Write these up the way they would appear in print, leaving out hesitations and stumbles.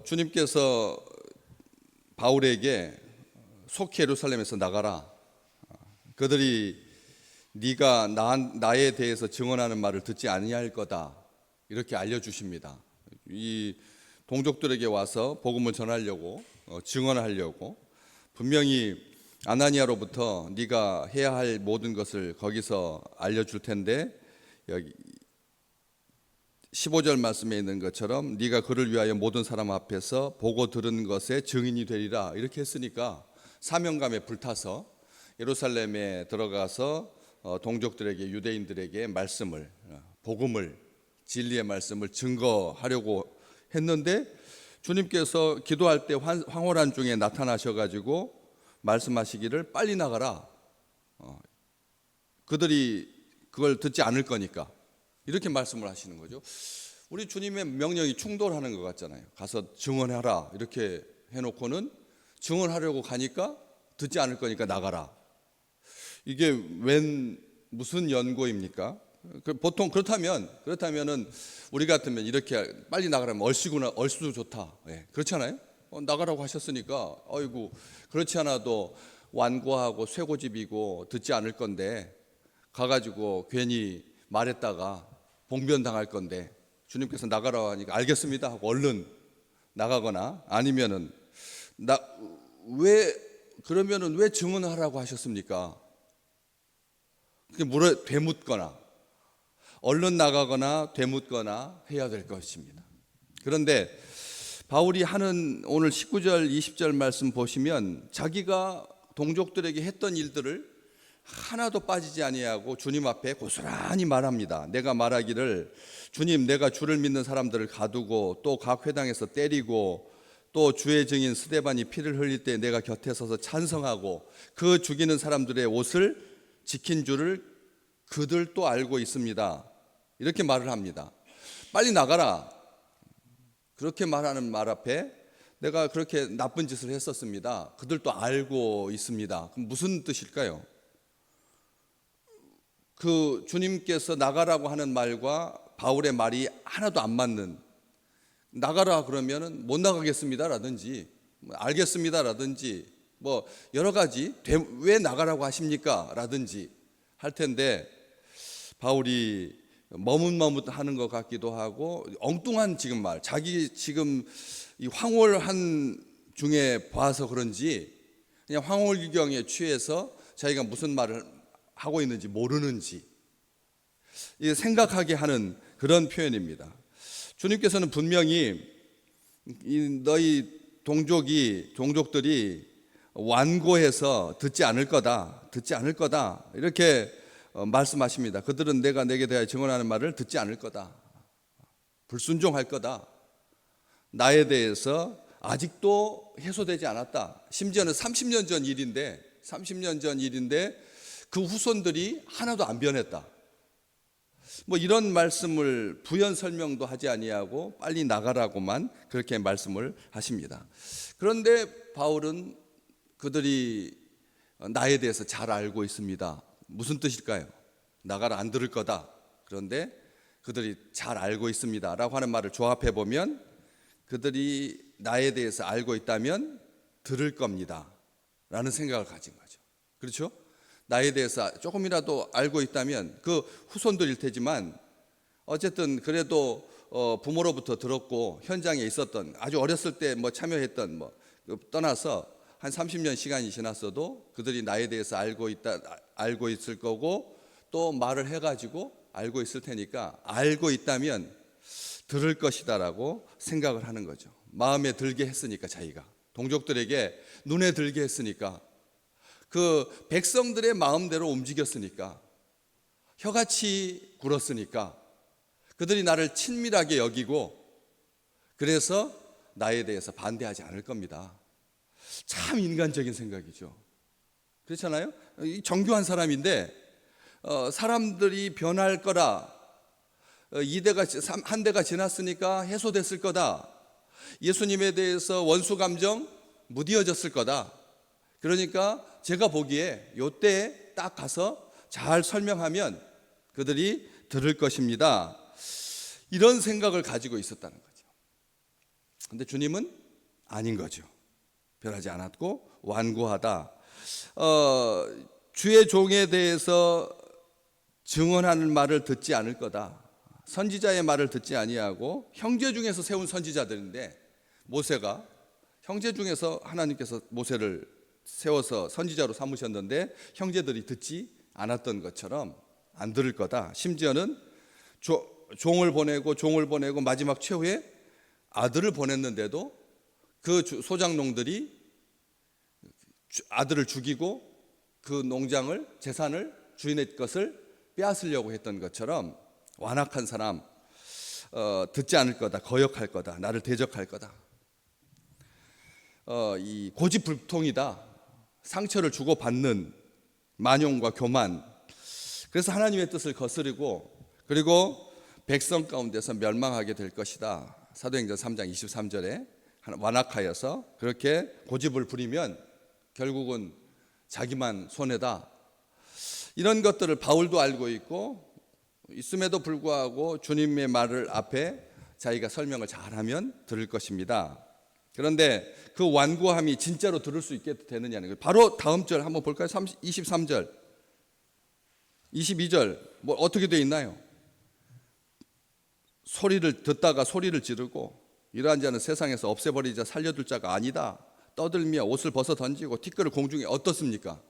주님께서 바울에게 속히 예루살렘에서 나가라. 그들이 네가 나에 대해서 증언하는 말을 듣지 아니할 거다. 이렇게 알려주십니다. 이 동족들에게 와서 복음을 전하려고 증언하려고 분명히 아나니아로부터 네가 해야 할 모든 것을 거기서 알려줄 텐데, 여기 15절 말씀에 있는 것처럼 네가 그를 위하여 모든 사람 앞에서 보고 들은 것의 증인이 되리라 이렇게 했으니까 사명감에 불타서 예루살렘에 들어가서 동족들에게, 유대인들에게 말씀을, 복음을, 진리의 말씀을 증거하려고 했는데, 주님께서 기도할 때 황홀한 중에 나타나셔가지고 말씀하시기를 빨리 나가라. 그들이 그걸 듣지 않을 거니까 이렇게 말씀을 하시는 거죠. 우리 주님의 명령이 충돌하는 것 같잖아요. 가서 증언하라 이렇게 해놓고는 증언하려고 가니까 듣지 않을 거니까 나가라. 이게 무슨 연고입니까? 보통 그렇다면은 우리 같으면 이렇게 빨리 나가라면 얼씨도 좋다. 그렇잖아요. 나가라고 하셨으니까 아이고 그렇지 않아도 완고하고 쇠고집이고 듣지 않을 건데 가가지고 괜히 말했다가 봉변당할 건데 주님께서 나가라고 하니까 알겠습니다 하고 얼른 나가거나, 아니면은 그러면은 왜 증언하라고 하셨습니까? 되묻거나 얼른 나가거나 되묻거나 해야 될 것입니다. 그런데 바울이 하는 오늘 19절 20절 말씀 보시면 자기가 동족들에게 했던 일들을 하나도 빠지지 아니하고 주님 앞에 고스란히 말합니다. 내가 말하기를 주님, 내가 주를 믿는 사람들을 가두고 또 각 회당에서 때리고 또 주의 증인 스데반이 피를 흘릴 때 내가 곁에 서서 찬성하고 그 죽이는 사람들의 옷을 지킨 줄을 그들도 알고 있습니다. 이렇게 말을 합니다. 빨리 나가라. 그렇게 말하는 말 앞에 내가 그렇게 나쁜 짓을 했었습니다. 그들도 알고 있습니다. 그럼 무슨 뜻일까요? 그 주님께서 나가라고 하는 말과 바울의 말이 하나도 안 맞는, 나가라 그러면은 못 나가겠습니다라든지 알겠습니다라든지 여러 가지 왜 나가라고 하십니까? 라든지 할 텐데 바울이 머뭇머뭇하는 것 같기도 하고 엉뚱한 지금 말, 자기 지금 이 황홀한 중에 봐서 그런지 그냥 황홀기경에 취해서 자기가 무슨 말을 하고 있는지 모르는지 생각하게 하는 그런 표현입니다. 주님께서는 분명히 너희 동족들이 완고해서 듣지 않을 거다 이렇게 말씀하십니다. 그들은 내가 내게 대하여 증언하는 말을 듣지 않을 거다, 불순종할 거다, 나에 대해서 아직도 해소되지 않았다. 심지어는 30년 전 일인데 그 후손들이 하나도 안 변했다. 이런 말씀을 부연 설명도 하지 아니하고 빨리 나가라고만 그렇게 말씀을 하십니다. 그런데 바울은 그들이 나에 대해서 잘 알고 있습니다. 무슨 뜻일까요? 나가라, 안 들을 거다. 그런데 그들이 잘 알고 있습니다 라고 하는 말을 조합해 보면 그들이 나에 대해서 알고 있다면 들을 겁니다 라는 생각을 가진 거죠. 그렇죠? 나에 대해서 조금이라도 알고 있다면 그 후손들일 테지만 어쨌든 그래도 부모로부터 들었고 현장에 있었던, 아주 어렸을 때 참여했던 떠나서 한 30년 시간이 지났어도 그들이 나에 대해서 알고 있을 거고 또 말을 해가지고 알고 있을 테니까 알고 있다면 들을 것이다라고 생각을 하는 거죠. 마음에 들게 했으니까, 자기가 동족들에게 눈에 들게 했으니까, 그 백성들의 마음대로 움직였으니까, 혀같이 굴었으니까 그들이 나를 친밀하게 여기고 그래서 나에 대해서 반대하지 않을 겁니다. 참 인간적인 생각이죠. 그렇잖아요? 정교한 사람인데 사람들이 변할 거라, 한 대가 지났으니까 해소됐을 거다, 예수님에 대해서 원수 감정 무뎌졌을 거다, 그러니까 제가 보기에 이때에 딱 가서 잘 설명하면 그들이 들을 것입니다, 이런 생각을 가지고 있었다는 거죠. 근데 주님은 아닌 거죠. 변하지 않았고 완고하다. 주의 종에 대해서 증언하는 말을 듣지 않을 거다. 선지자의 말을 듣지 아니하고 형제 중에서 세운 선지자들인데 모세가 형제 중에서 하나님께서 모세를 세워서 선지자로 삼으셨는데 형제들이 듣지 않았던 것처럼 안 들을 거다. 심지어는 종을 보내고 마지막 최후에 아들을 보냈는데도 그 소장농들이 아들을 죽이고 그 농장을 재산을 주인의 것을 빼앗으려고 했던 것처럼 완악한 사람 듣지 않을 거다. 거역할 거다. 나를 대적할 거다. 이 고집불통이다. 상처를 주고받는 만용과 교만. 그래서 하나님의 뜻을 거스르고 그리고 백성 가운데서 멸망하게 될 것이다. 사도행전 3장 23절에 완악하여서 그렇게 고집을 부리면 결국은 자기만 손해다. 이런 것들을 바울도 알고 있음에도 불구하고 주님의 말을 앞에 자기가 설명을 잘하면 들을 것입니다. 그런데 그 완고함이 진짜로 들을 수 있게 되느냐는 거예요. 바로 다음 절 한번 볼까요? 23절 22절 뭐 어떻게 되어 있나요? 소리를 듣다가 소리를 지르고 이러한 자는 세상에서 없애버리자 살려둘 자가 아니다. 떠들며 옷을 벗어 던지고 티끌을 공중에 어떻습니까?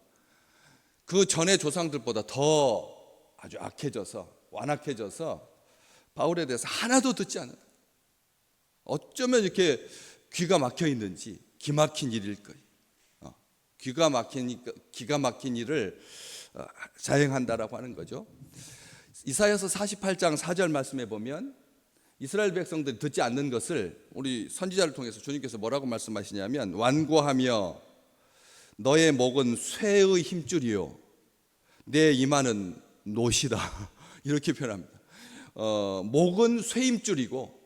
그 전의 조상들보다 더 아주 악해져서 완악해져서 바울에 대해서 하나도 듣지 않는다. 어쩌면 이렇게 귀가 막혀 있는지 기막힌 일일 거예요. 기가 막힌 일을 자행한다라고 하는 거죠. 이사야서 48장 4절 말씀에 보면 이스라엘 백성들이 듣지 않는 것을 우리 선지자를 통해서 주님께서 뭐라고 말씀하시냐면 완고하며 너의 목은 쇠의 힘줄이요 내 이마는 노시다 이렇게 표현합니다. 목은 쇠 힘줄이고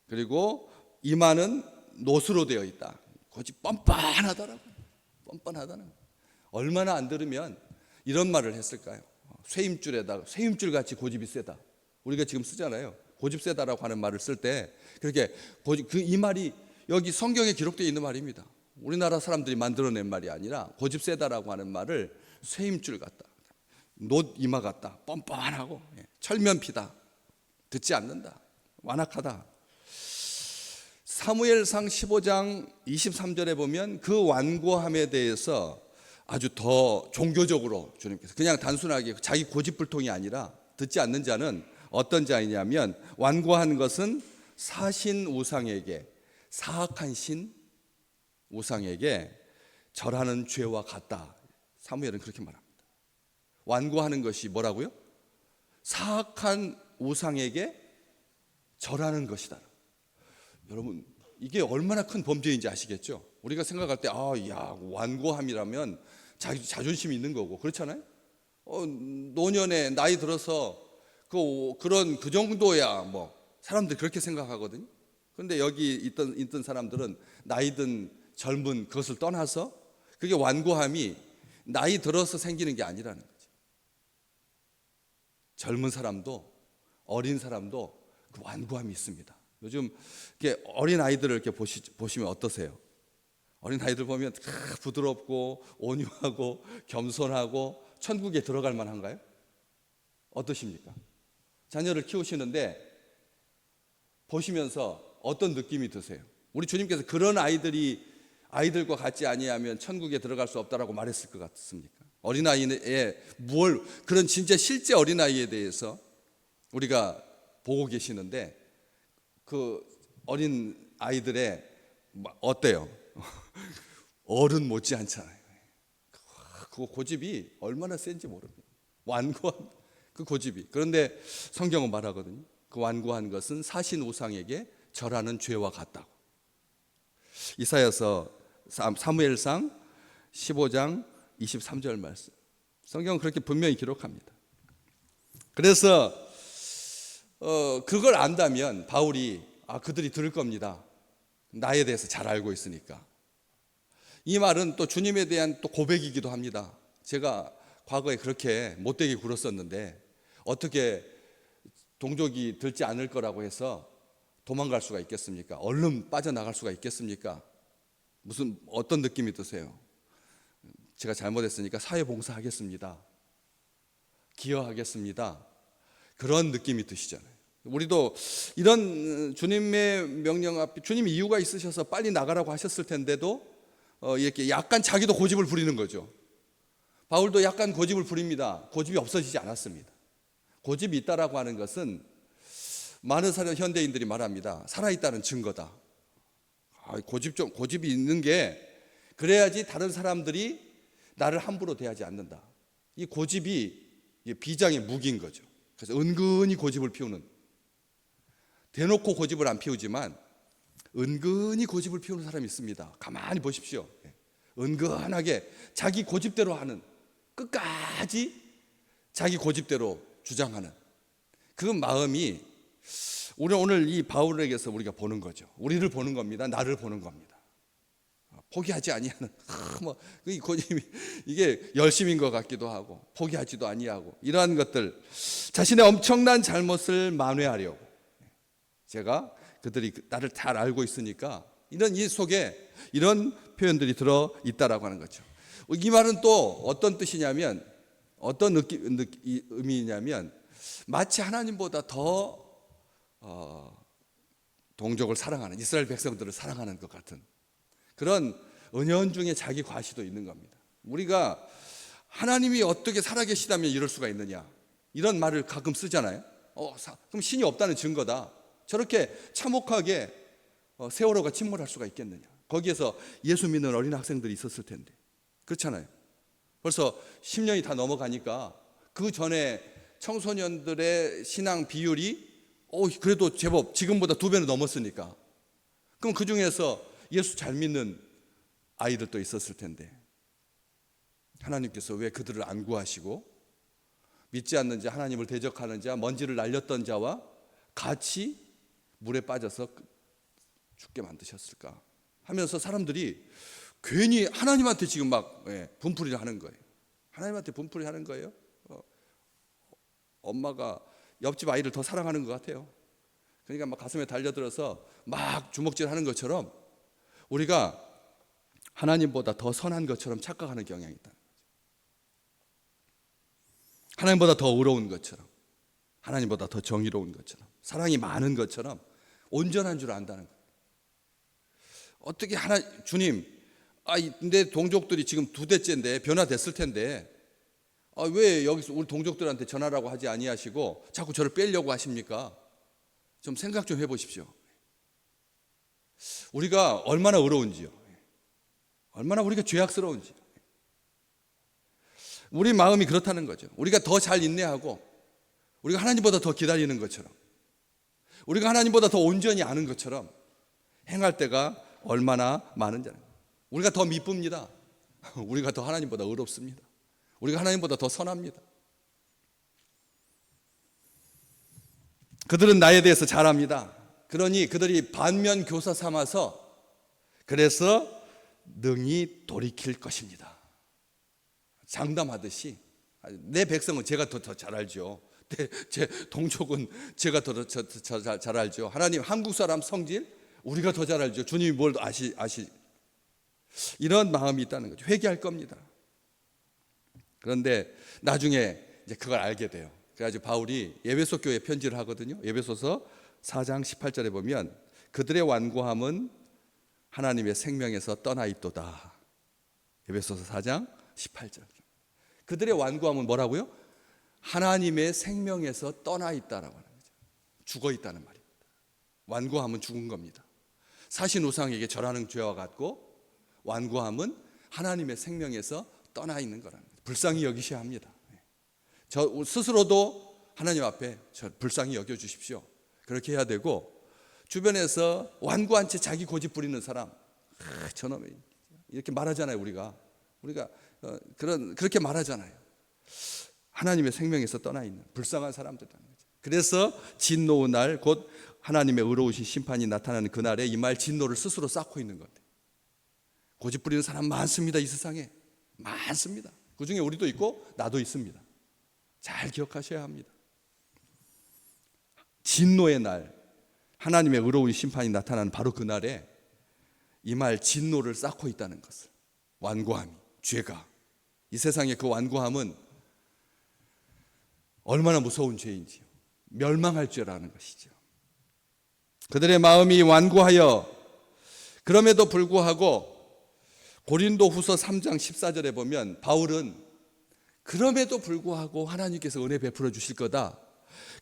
그리고 이마는 노수로 되어 있다. 고집 뻔뻔하다라고. 뻔뻔하다는 거예요. 얼마나 안 들으면 이런 말을 했을까요? 쇠임줄에다가 쇠임줄 같이 고집이 세다. 우리가 지금 쓰잖아요. 고집 세다라고 하는 말을 쓸 때 그렇게 이 말이 여기 성경에 기록되어 있는 말입니다. 우리나라 사람들이 만들어낸 말이 아니라 고집 세다라고 하는 말을 쇠임줄 같다. 노 이마 같다. 뻔뻔하고 철면피다. 듣지 않는다. 완악하다. 사무엘상 15장 23절에 보면 그 완고함에 대해서 아주 더 종교적으로 주님께서 그냥 단순하게 자기 고집불통이 아니라 듣지 않는 자는 어떤 자이냐면 완고한 것은 사신 우상에게 사악한 신 우상에게 절하는 죄와 같다. 사무엘은 그렇게 말합니다. 완고하는 것이 뭐라고요? 사악한 우상에게 절하는 것이다. 여러분 이게 얼마나 큰 범죄인지 아시겠죠? 우리가 생각할 때 완고함이라면 자존심이 있는 거고 그렇잖아요. 노년에 나이 들어서 그 정도야 뭐 사람들이 그렇게 생각하거든요. 그런데 여기 있던 사람들은 나이든 젊은 그것을 떠나서 그게 완고함이 나이 들어서 생기는 게 아니라는 거죠. 젊은 사람도 어린 사람도 그 완고함이 있습니다. 요즘 이렇게 어린 아이들을 이렇게 보시면 어떠세요? 어린 아이들 보면 부드럽고 온유하고 겸손하고 천국에 들어갈 만한가요? 어떠십니까? 자녀를 키우시는데 보시면서 어떤 느낌이 드세요? 우리 주님께서 그런 아이들과 같지 아니하면 천국에 들어갈 수 없다라고 말했을 것 같습니까? 어린아이에 그런 진짜 실제 어린아이에 대해서 우리가 보고 계시는데 그 어린 아이들의 어때요? 어른 못지 않잖아요. 그 고집이 얼마나 센지 모릅니다. 완고한 그 고집이. 그런데 성경은 말하거든요. 그 완고한 것은 사신 우상에게 절하는 죄와 같다고. 이사야서 사무엘상 15장 23절 말씀. 성경은 그렇게 분명히 기록합니다. 그래서 그걸 안다면 바울이 그들이 들을 겁니다. 나에 대해서 잘 알고 있으니까. 이 말은 또 주님에 대한 또 고백이기도 합니다. 제가 과거에 그렇게 못되게 굴었었는데 어떻게 동족이 듣지 않을 거라고 해서 도망갈 수가 있겠습니까? 얼른 빠져나갈 수가 있겠습니까? 어떤 느낌이 드세요? 제가 잘못했으니까 사회봉사하겠습니다, 기여하겠습니다, 그런 느낌이 드시잖아요. 우리도 이런 주님의 명령 앞에 주님이 이유가 있으셔서 빨리 나가라고 하셨을 텐데도 이렇게 약간 자기도 고집을 부리는 거죠. 바울도 약간 고집을 부립니다. 고집이 없어지지 않았습니다. 고집이 있다라고 하는 것은 많은 현대인들이 말합니다. 살아있다는 증거다. 고집이 있는 게 그래야지 다른 사람들이 나를 함부로 대하지 않는다. 이 고집이 비장의 무기인 거죠. 그래서 은근히 고집을 피우는, 대놓고 고집을 안 피우지만 은근히 고집을 피우는 사람이 있습니다. 가만히 보십시오. 은근하게 자기 고집대로 하는, 끝까지 자기 고집대로 주장하는 그 마음이 우리 오늘 이 바울에게서 우리가 보는 거죠. 우리를 보는 겁니다. 나를 보는 겁니다. 포기하지 아니하는 이 고집이 이게 열심인 것 같기도 하고 포기하지도 아니하고 이러한 것들, 자신의 엄청난 잘못을 만회하려고, 제가 그들이 나를 잘 알고 있으니까 이런 이 속에 이런 표현들이 들어 있다라고 하는 거죠. 이 말은 또 어떤 뜻이냐면, 어떤 의미냐면 마치 하나님보다 더 동족을 사랑하는, 이스라엘 백성들을 사랑하는 것 같은 그런 은연중에 자기 과시도 있는 겁니다. 우리가 하나님이 어떻게 살아계시다면 이럴 수가 있느냐, 이런 말을 가끔 쓰잖아요. 그럼 신이 없다는 증거다. 저렇게 참혹하게 세월호가 침몰할 수가 있겠느냐. 거기에서 예수 믿는 어린 학생들이 있었을 텐데, 그렇잖아요. 벌써 10년이 다 넘어가니까 그 전에 청소년들의 신앙 비율이 그래도 제법 지금보다 2배는 넘었으니까, 그럼 그 중에서 예수 잘 믿는 아이들도 있었을 텐데 하나님께서 왜 그들을 안 구하시고 믿지 않는 자, 하나님을 대적하는 자, 먼지를 날렸던 자와 같이 물에 빠져서 죽게 만드셨을까 하면서 사람들이 괜히 하나님한테 지금 막 분풀이를 하는 거예요. 하나님한테 분풀이 하는 거예요. 엄마가 옆집 아이를 더 사랑하는 것 같아요. 그러니까 막 가슴에 달려들어서 막 주먹질하는 것처럼 우리가 하나님보다 더 선한 것처럼 착각하는 경향이 있다는 거죠. 하나님보다 더 의로운 것처럼, 하나님보다 더 정의로운 것처럼, 사랑이 많은 것처럼 온전한 줄 안다는 거예요. 어떻게 주님, 내 동족들이 지금 2대째인데 변화됐을 텐데 왜 여기서 우리 동족들한테 전하라고 하지 아니하시고 자꾸 저를 빼려고 하십니까? 좀 생각 좀 해보십시오. 우리가 얼마나 의로운지요, 얼마나 우리가 죄악스러운지. 우리 마음이 그렇다는 거죠. 우리가 더 잘 인내하고 우리가 하나님보다 더 기다리는 것처럼, 우리가 하나님보다 더 온전히 아는 것처럼 행할 때가 얼마나 많은지. 우리가 더 미쁩니다. 우리가 더 하나님보다 의롭습니다. 우리가 하나님보다 더 선합니다. 그들은 나에 대해서 잘 압니다. 그러니 그들이 반면 교사 삼아서 그래서 능히 돌이킬 것입니다. 장담하듯이 내 백성은 제가 더 잘 알죠. 제 동족은 제가 더 잘 알죠. 하나님, 한국 사람 성질 우리가 더 잘 알죠. 주님이 뭘 아시 이런 마음이 있다는 거죠. 회개할 겁니다. 그런데 나중에 이제 그걸 알게 돼요. 그래가지고 바울이 에베소 교회에 편지를 하거든요. 에베소서 4장 18절에 보면 그들의 완고함은 하나님의 생명에서 떠나 있도다. 에베소서 4장 18절. 그들의 완고함은 뭐라고요? 하나님의 생명에서 떠나 있다라고 하는 거죠. 죽어 있다는 말입니다. 완고함은 죽은 겁니다. 사신 우상에게 절하는 죄와 같고, 완고함은 하나님의 생명에서 떠나 있는 거라는 거죠. 불쌍히 여기셔야 합니다. 저 스스로도 하나님 앞에 저 불쌍히 여겨 주십시오. 그렇게 해야 되고, 주변에서 완고한 채 자기 고집 부리는 사람, 저놈이 이렇게 말하잖아요. 우리가 그렇게 말하잖아요. 하나님의 생명에서 떠나 있는 불쌍한 사람들이라는 거죠. 그래서 진노의 날, 곧 하나님의 의로우신 심판이 나타나는 그날에 이 말 진노를 스스로 쌓고 있는 것 같아요. 고집 부리는 사람 많습니다. 이 세상에 많습니다. 그 중에 우리도 있고 나도 있습니다. 잘 기억하셔야 합니다. 진노의 날, 하나님의 의로운 심판이 나타나는 바로 그날에 임할 진노를 쌓고 있다는 것을, 완고함이, 죄가, 이 세상의 그 완고함은 얼마나 무서운 죄인지요. 멸망할 죄라는 것이죠. 그들의 마음이 완고하여, 그럼에도 불구하고 고린도후서 3장 14절에 보면 바울은 그럼에도 불구하고 하나님께서 은혜 베풀어 주실 거다,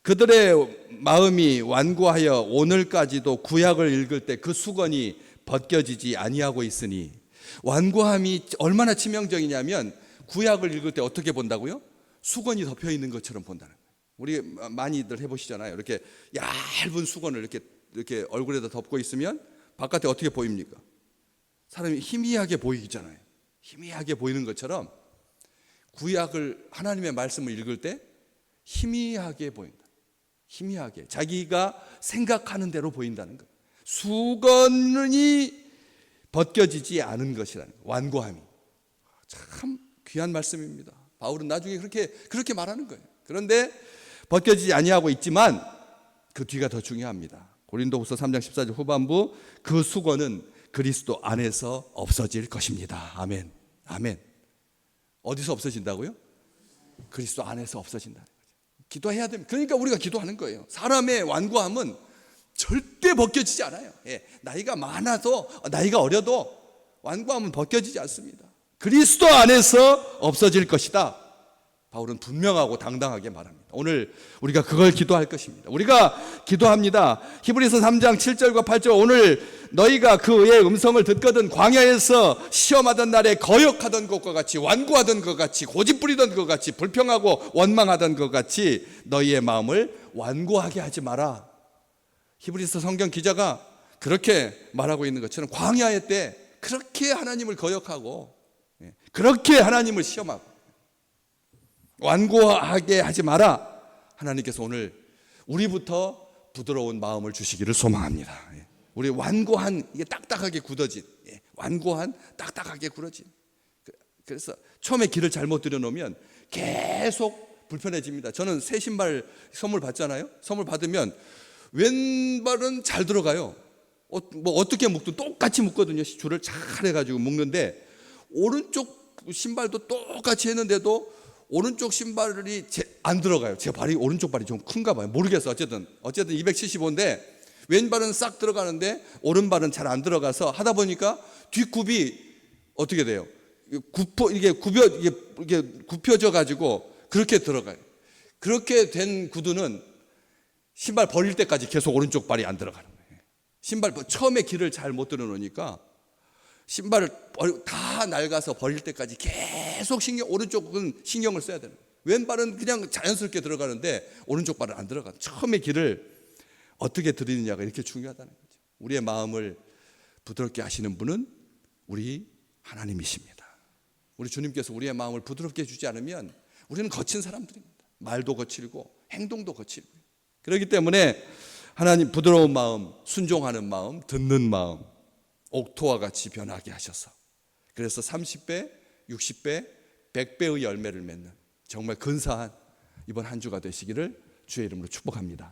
그들의 마음이 완고하여 오늘까지도 구약을 읽을 때 그 수건이 벗겨지지 아니하고 있으니, 완고함이 얼마나 치명적이냐면 구약을 읽을 때 어떻게 본다고요? 수건이 덮여 있는 것처럼 본다는 거예요. 우리 많이들 해보시잖아요. 이렇게 얇은 수건을 이렇게 얼굴에다 덮고 있으면 바깥에 어떻게 보입니까? 사람이 희미하게 보이잖아요. 희미하게 보이는 것처럼 구약을, 하나님의 말씀을 읽을 때 희미하게 보인다. 희미하게 자기가 생각하는 대로 보인다는 거예요. 수건이 벗겨지지 않은 것이라는 거예요. 완고함이. 참 귀한 말씀입니다. 바울은 나중에 그렇게 말하는 거예요. 그런데 벗겨지지 아니하고 있지만 그 뒤가 더 중요합니다. 고린도후서 3장 14절 후반부, 그 수건은 그리스도 안에서 없어질 것입니다. 아멘. 아멘. 어디서 없어진다고요? 그리스도 안에서 없어진다는 거죠. 기도해야 됩니다. 그러니까 우리가 기도하는 거예요. 사람의 완고함은 절대 벗겨지지 않아요. 나이가 많아도, 나이가 어려도 완고함은 벗겨지지 않습니다. 그리스도 안에서 없어질 것이다. 바울은 분명하고 당당하게 말합니다. 오늘 우리가 그걸 기도할 것입니다. 우리가 기도합니다. 히브리서 3장 7절과 8절, 오늘 너희가 그의 음성을 듣거든 광야에서 시험하던 날에 거역하던 것과 같이, 완고하던 것 같이, 고집부리던 것 같이, 불평하고 원망하던 것 같이 너희의 마음을 완고하게 하지 마라. 히브리서 성경 기자가 그렇게 말하고 있는 것처럼 광야의 때 그렇게 하나님을 거역하고 그렇게 하나님을 시험하고 완고하게 하지 마라. 하나님께서 오늘 우리부터 부드러운 마음을 주시기를 소망합니다. 우리 완고한, 이게 딱딱하게 굳어진, 완고한 딱딱하게 굳어진. 그래서 처음에 길을 잘못 들여놓으면 계속 불편해집니다. 저는 새 신발 선물 받잖아요. 선물 받으면 왼발은 잘 들어가요. 뭐 어떻게 묶든 똑같이 묶거든요. 줄을 잘 해가지고 묶는데, 오른쪽 신발도 똑같이 했는데도 오른쪽 신발이 안 들어가요. 제 발이, 오른쪽 발이 좀 큰가 봐요. 모르겠어. 어쨌든 275인데 왼발은 싹 들어가는데 오른발은 잘 안 들어가서 하다 보니까 뒷굽이 어떻게 돼요? 이게 굽혀져 가지고 그렇게 들어가요. 그렇게 된 구두는 신발 버릴 때까지 계속 오른쪽 발이 안 들어가는 거예요. 신발 처음에 길을 잘 못 들어놓으니까 신발을 다 낡아서 버릴 때까지 계속 오른쪽은 신경을 써야 되는 거예요. 왼발은 그냥 자연스럽게 들어가는데 오른쪽 발은 안 들어가. 처음에 길을 어떻게 들이느냐가 이렇게 중요하다는 거죠. 우리의 마음을 부드럽게 하시는 분은 우리 하나님이십니다. 우리 주님께서 우리의 마음을 부드럽게 해주지 않으면 우리는 거친 사람들입니다. 말도 거칠고 행동도 거칠고. 그렇기 때문에 하나님 부드러운 마음, 순종하는 마음, 듣는 마음, 옥토와 같이 변하게 하셔서, 그래서 30배, 60배, 100배의 열매를 맺는 정말 근사한 이번 한 주가 되시기를 주의 이름으로 축복합니다.